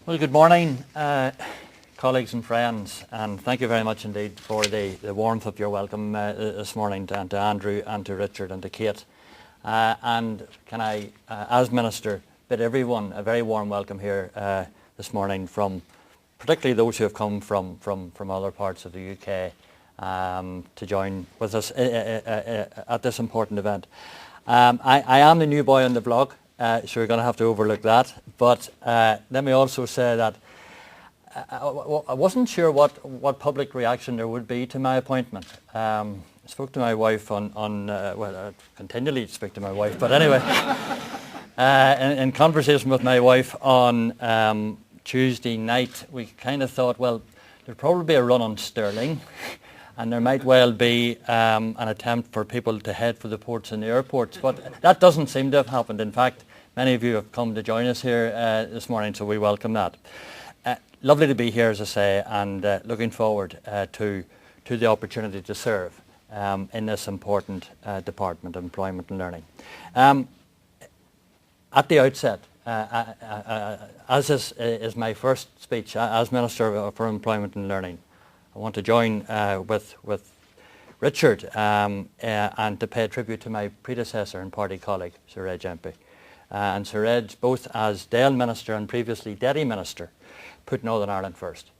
Well, good morning, colleagues and friends, and thank you very much indeed for the warmth of your welcome this morning to Andrew and to Richard and to Kate. And can I, as Minister, bid everyone a very warm welcome here this morning, from particularly those who have come from other parts of the UK to join with us at this important event. I am the new boy on the block. So we're going to have to overlook that. But let me also say that I wasn't sure what public reaction there would be to my appointment. I spoke to my wife well, I continually speak to my wife, but anyway, in conversation with my wife on Tuesday night, we kind of thought, well, there'd probably be a run on sterling, and there might well be an attempt for people to head for the ports and the airports, but that doesn't seem to have happened. In fact, many of you have come to join us here this morning, so we welcome that. Lovely to be here, as I say, and looking forward to the opportunity to serve in this important department of employment and learning. At the outset, as this is my first speech as Minister for Employment and Learning, I want to join with Richard and to pay tribute to my predecessor and party colleague, Sir Reg MP. And Sir Reg, both as Dáil Minister and previously Deputy Minister, put Northern Ireland first.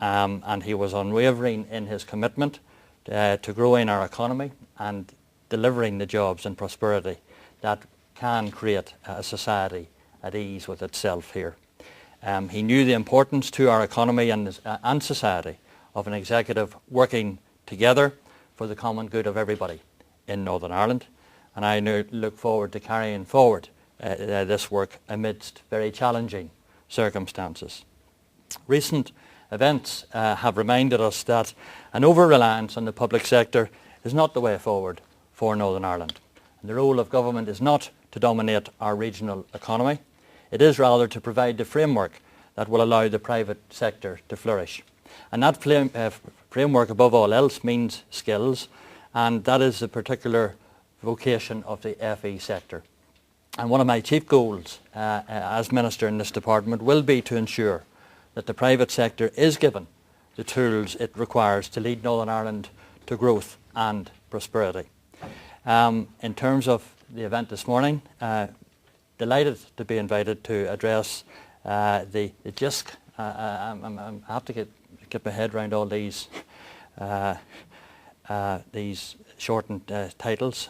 And he was unwavering in his commitment to growing our economy and delivering the jobs and prosperity that can create a society at ease with itself here. He knew the importance to our economy and society of an executive working together for the common good of everybody in Northern Ireland. And I look forward to carrying forward this work amidst very challenging circumstances. Recent events have reminded us that an over-reliance on the public sector is not the way forward for Northern Ireland. And the role of government is not to dominate our regional economy. It is rather to provide the framework that will allow the private sector to flourish. And that framework, above all else, means skills, and that is the particular vocation of the FE sector. And one of my chief goals as Minister in this department will be to ensure that the private sector is given the tools it requires to lead Northern Ireland to growth and prosperity. In terms of the event this morning, delighted to be invited to address the JISC. I have to get my head around all these shortened titles.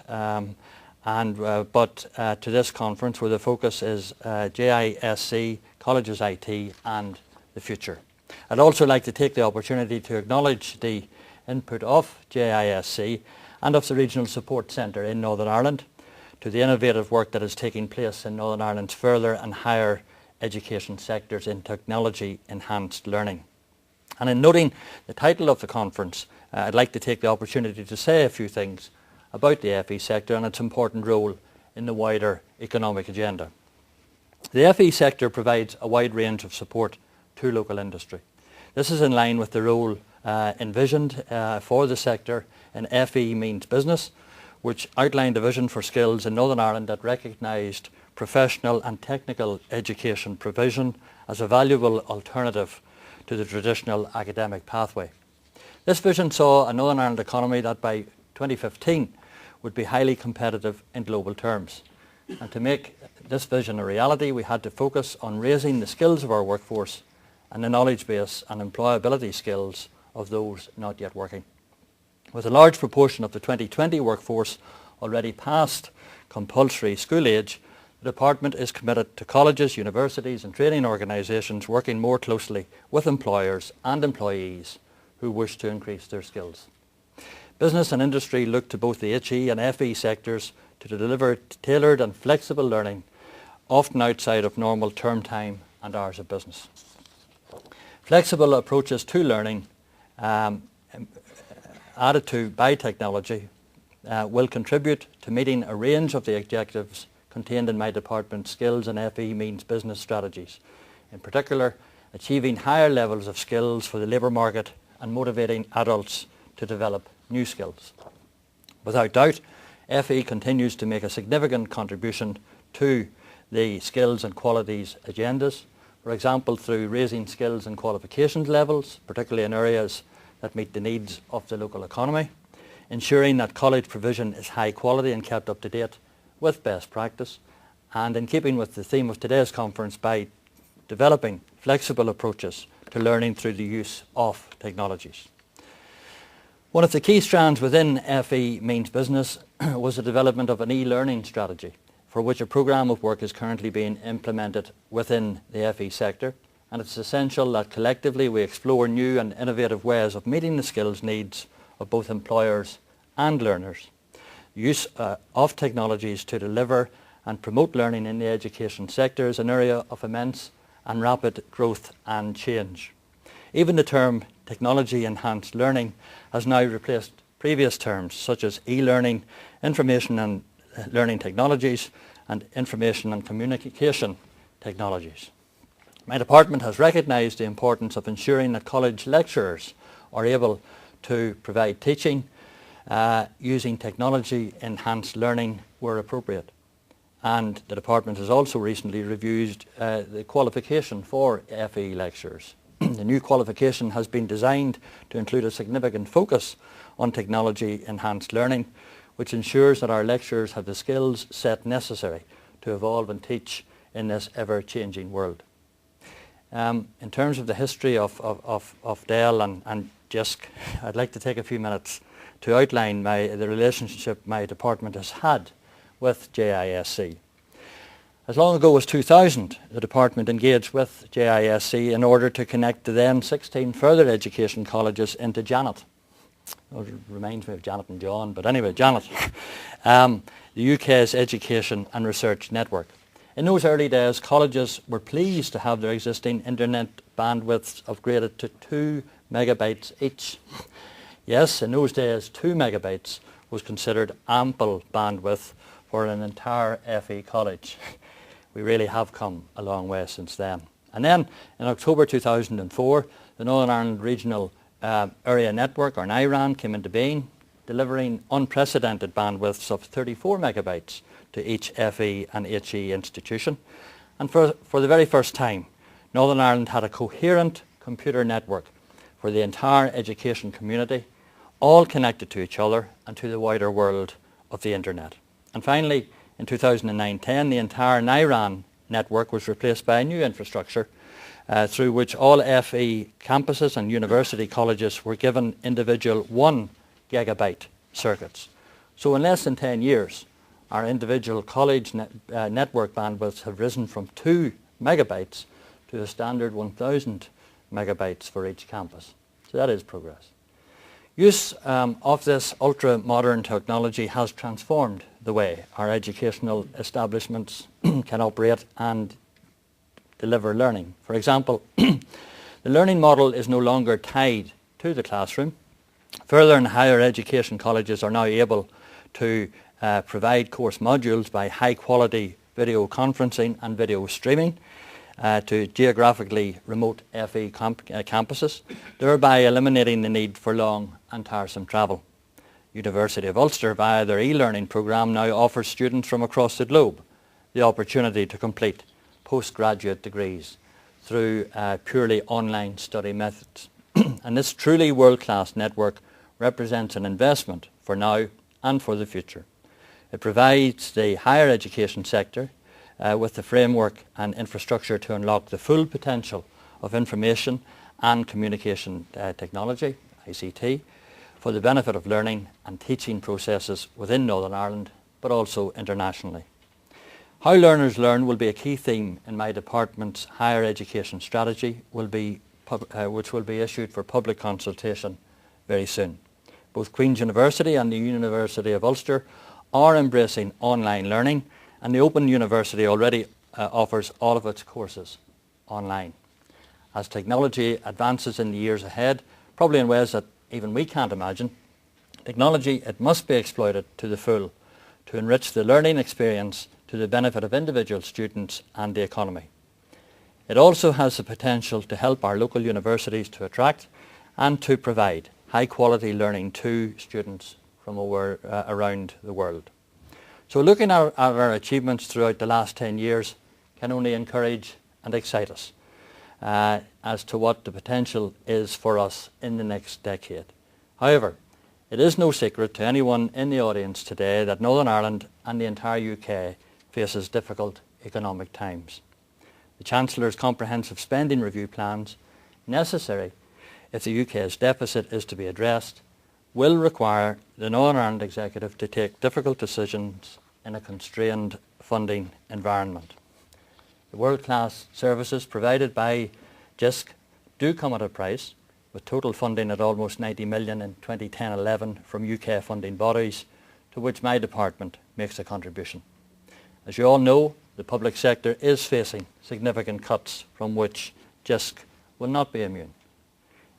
But to this conference, where the focus is JISC, colleges, IT and the future. I'd also like to take the opportunity to acknowledge the input of JISC and of the Regional Support Centre in Northern Ireland to the innovative work that is taking place in Northern Ireland's further and higher education sectors in technology-enhanced learning. And in noting the title of the conference, I'd like to take the opportunity to say a few things about the FE sector and its important role in the wider economic agenda. The FE sector provides a wide range of support to local industry. This is in line with the role envisioned for the sector in FE Means Business, which outlined a vision for skills in Northern Ireland that recognised professional and technical education provision as a valuable alternative to the traditional academic pathway. This vision saw a Northern Ireland economy that by 2015 would be highly competitive in global terms. And to make this vision a reality, we had to focus on raising the skills of our workforce and the knowledge base and employability skills of those not yet working. With a large proportion of the 2020 workforce already past compulsory school age, the department is committed to colleges, universities and training organisations working more closely with employers and employees who wish to increase their skills. Business and industry look to both the HE and FE sectors to deliver tailored and flexible learning, often outside of normal term time and hours of business. Flexible approaches to learning, added to by technology, will contribute to meeting a range of the objectives contained in my department's skills and FE Means Business strategies. In particular, achieving higher levels of skills for the labour market and motivating adults to develop new skills. Without doubt, FE continues to make a significant contribution to the skills and qualities agendas, For example, through raising skills and qualifications levels, particularly in areas that meet the needs of the local economy, ensuring that college provision is high quality and kept up to date with best practice, and in keeping with the theme of today's conference, by developing flexible approaches to learning through the use of technologies. One of the key strands within FE Means Business was the development of an e-learning strategy, for which a programme of work is currently being implemented within the FE sector, and it's essential that collectively we explore new and innovative ways of meeting the skills needs of both employers and learners. Use of technologies to deliver and promote learning in the education sector is an area of immense and rapid growth and change. Even the term technology-enhanced learning has now replaced previous terms such as e-learning, information and learning technologies, and information and communication technologies. My department has recognised the importance of ensuring that college lecturers are able to provide teaching using technology-enhanced learning where appropriate. And the department has also recently reviewed the qualification for FE lecturers. The new qualification has been designed to include a significant focus on technology-enhanced learning, which ensures that our lecturers have the skills set necessary to evolve and teach in this ever-changing world. In terms of the history of DEL and JISC, I'd like to take a few minutes to outline the relationship my department has had with JISC. As long ago as 2000, the department engaged with JISC in order to connect the then 16 further education colleges into JANET. It reminds me of Janet and John, but anyway, JANET, the UK's Education and Research Network. In those early days, colleges were pleased to have their existing internet bandwidths upgraded to 2 megabytes each. Yes, in those days, 2 megabytes was considered ample bandwidth for an entire FE college. We really have come a long way since then. And then, in October 2004, the Northern Ireland Regional Area Network, or NIRAN, came into being, delivering unprecedented bandwidths of 34 megabytes to each FE and HE institution. And for the very first time, Northern Ireland had a coherent computer network for the entire education community, all connected to each other and to the wider world of the internet. And finally, in 2009-10, the entire NIRAN network was replaced by a new infrastructure through which all FE campuses and university colleges were given individual 1 gigabyte circuits. So in less than 10 years, our individual college network bandwidths have risen from 2 megabytes to a standard 1,000 megabytes for each campus. So that is progress. Use of this ultra-modern technology has transformed the way our educational establishments can operate and deliver learning. For example, the learning model is no longer tied to the classroom. Further and higher education colleges are now able to provide course modules by high-quality video conferencing and video streaming to geographically remote FE campuses, thereby eliminating the need for long and tiresome travel. University of Ulster, via their e-learning programme, now offers students from across the globe the opportunity to complete postgraduate degrees through purely online study methods. And this truly world-class network represents an investment for now and for the future. It provides the higher education sector with the framework and infrastructure to unlock the full potential of information and communication technology, ICT, for the benefit of learning and teaching processes within Northern Ireland, but also internationally. How learners learn will be a key theme in my department's higher education strategy, which will be issued for public consultation very soon. Both Queen's University and the University of Ulster are embracing online learning, and the Open University already offers all of its courses online. As technology advances in the years ahead, probably in ways that even we can't imagine, technology, it must be exploited to the full to enrich the learning experience to the benefit of individual students and the economy. It also has the potential to help our local universities to attract and to provide high quality learning to students from around the world. So looking at our achievements throughout the last 10 years can only encourage and excite us. as to what the potential is for us in the next decade. However, it is no secret to anyone in the audience today that Northern Ireland and the entire UK faces difficult economic times. The Chancellor's comprehensive spending review plans, necessary if the UK's deficit is to be addressed, will require the Northern Ireland Executive to take difficult decisions in a constrained funding environment. The world-class services provided by JISC do come at a price, with total funding at almost 90 million in 2010-11 from UK funding bodies, to which my department makes a contribution. As you all know, the public sector is facing significant cuts from which JISC will not be immune.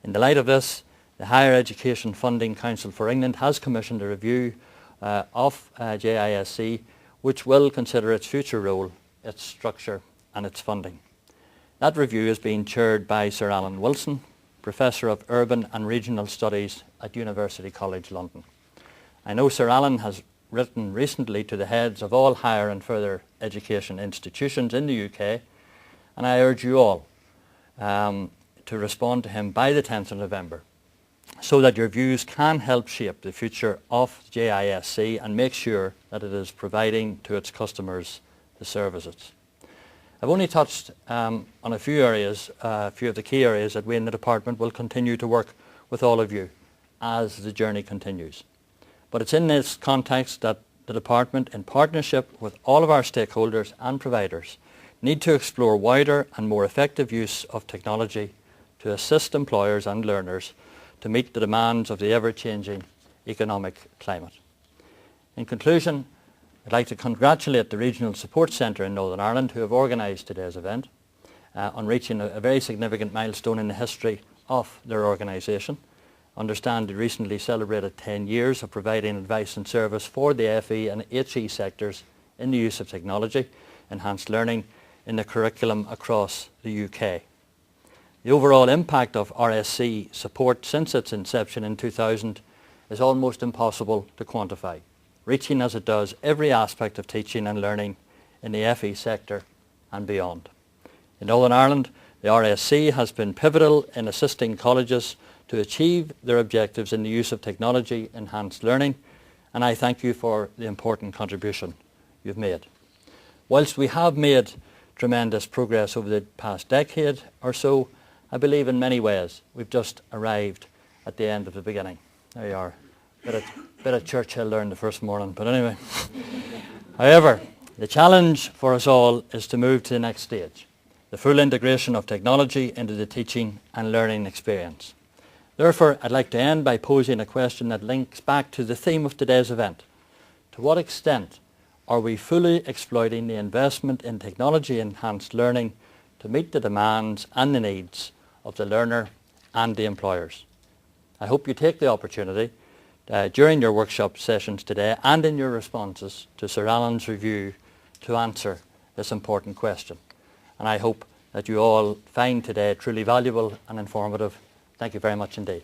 In the light of this, the Higher Education Funding Council for England has commissioned a review of JISC, which will consider its future role, its structure and its funding. That review is being chaired by Sir Alan Wilson, Professor of Urban and Regional Studies at University College London. I know Sir Alan has written recently to the heads of all higher and further education institutions in the UK, and I urge you all to respond to him by the 10th of November so that your views can help shape the future of JISC and make sure that it is providing to its customers the services. I've only touched on a few areas, a few of the key areas that we in the department will continue to work with all of you as the journey continues. But it's in this context that the department, in partnership with all of our stakeholders and providers, need to explore wider and more effective use of technology to assist employers and learners to meet the demands of the ever-changing economic climate. In conclusion, I'd like to congratulate the Regional Support Centre in Northern Ireland who have organised today's event on reaching a very significant milestone in the history of their organisation. I understand they recently celebrated 10 years of providing advice and service for the FE and HE sectors in the use of technology, enhanced learning in the curriculum across the UK. The overall impact of RSC support since its inception in 2000 is almost impossible to quantify, reaching as it does every aspect of teaching and learning in the FE sector and beyond. In Northern Ireland, the RSC has been pivotal in assisting colleges to achieve their objectives in the use of technology-enhanced learning, and I thank you for the important contribution you've made. Whilst we have made tremendous progress over the past decade or so, I believe in many ways we've just arrived at the end of the beginning. There you are. Bit of Churchill there in the first morning, but anyway. However, the challenge for us all is to move to the next stage, the full integration of technology into the teaching and learning experience. Therefore, I'd like to end by posing a question that links back to the theme of today's event. To what extent are we fully exploiting the investment in technology-enhanced learning to meet the demands and the needs of the learner and the employers? I hope you take the opportunity during your workshop sessions today and in your responses to Sir Alan's review to answer this important question. And I hope that you all find today truly valuable and informative. Thank you very much indeed.